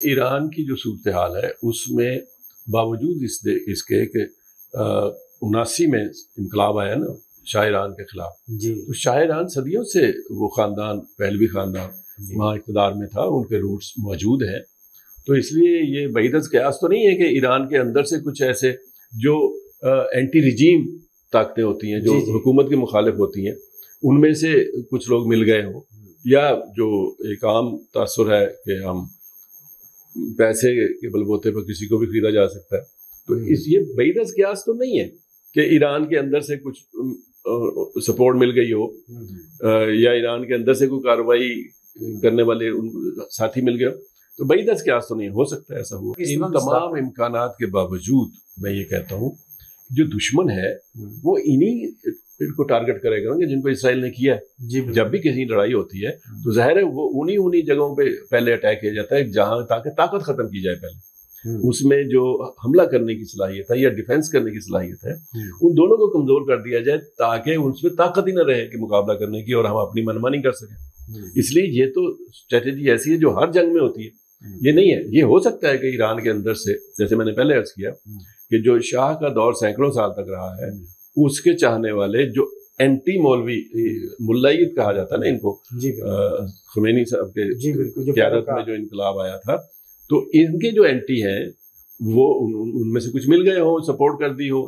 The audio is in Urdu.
ایران کی جو صورتحال ہے اس میں باوجود اس کے کہ 79 میں انقلاب آیا نا شاہ ایران کے خلاف جی، تو شاہ ایران صدیوں سے وہ خاندان پہلوی خاندان وہاں اقتدار میں تھا، ان کے روٹس موجود ہیں. تو اس لیے یہ بعید از قیاس تو نہیں ہے کہ ایران کے اندر سے کچھ ایسے جو اینٹی رجیم طاقتیں ہوتی ہیں جو حکومت کے مخالف ہوتی ہیں ان میں سے کچھ لوگ مل گئے ہوں، یا جو ایک عام تاثر ہے کہ ہم پیسے کے بل بوتے پر کسی کو بھی خریدا جا سکتا ہے. تو یہ بعید از قیاس تو نہیں ہے کہ ایران کے اندر سے کچھ سپورٹ مل گئی ہو یا ایران کے اندر سے کوئی کارروائی کرنے والے ساتھی مل گئے ہو. تو بعید از قیاس تو نہیں ہو سکتا ایسا ہوا. ان تمام امکانات کے باوجود میں یہ کہتا ہوں جو دشمن ہے وہ ان کو ٹارگٹ کرے گا کہ جن کو اسرائیل نے کیا ہے. جی، جب بھی کسی لڑائی ہوتی ہے تو ظاہر ہے وہ انہی جگہوں پہ پہلے اٹیک کیا جاتا ہے جہاں تاکہ طاقت ختم کی جائے. پہلے اس میں جو حملہ کرنے کی صلاحیت ہے یا ڈیفینس کرنے کی صلاحیت ہے ان دونوں کو کمزور کر دیا جائے تاکہ ان میں طاقت ہی نہ رہے کہ مقابلہ کرنے کی اور ہم اپنی منمانی کر سکیں. اس لیے یہ تو اسٹریٹجی ایسی ہے جو ہر جنگ میں ہوتی ہے. یہ نہیں ہے. یہ ہو سکتا ہے کہ ایران کے اندر سے جیسے میں نے پہلے عرض کیا کہ جو شاہ کا دور سینکڑوں سال تک رہا ہے اس کے چاہنے والے جو اینٹی مولوی ملائیت کہا جاتا ہے نا ان کو، خمینی صاحب کے قیادت میں جو انقلاب آیا تھا تو ان کے جو اینٹی ہیں وہ ان میں سے کچھ مل گئے ہوں، سپورٹ کر دی ہو.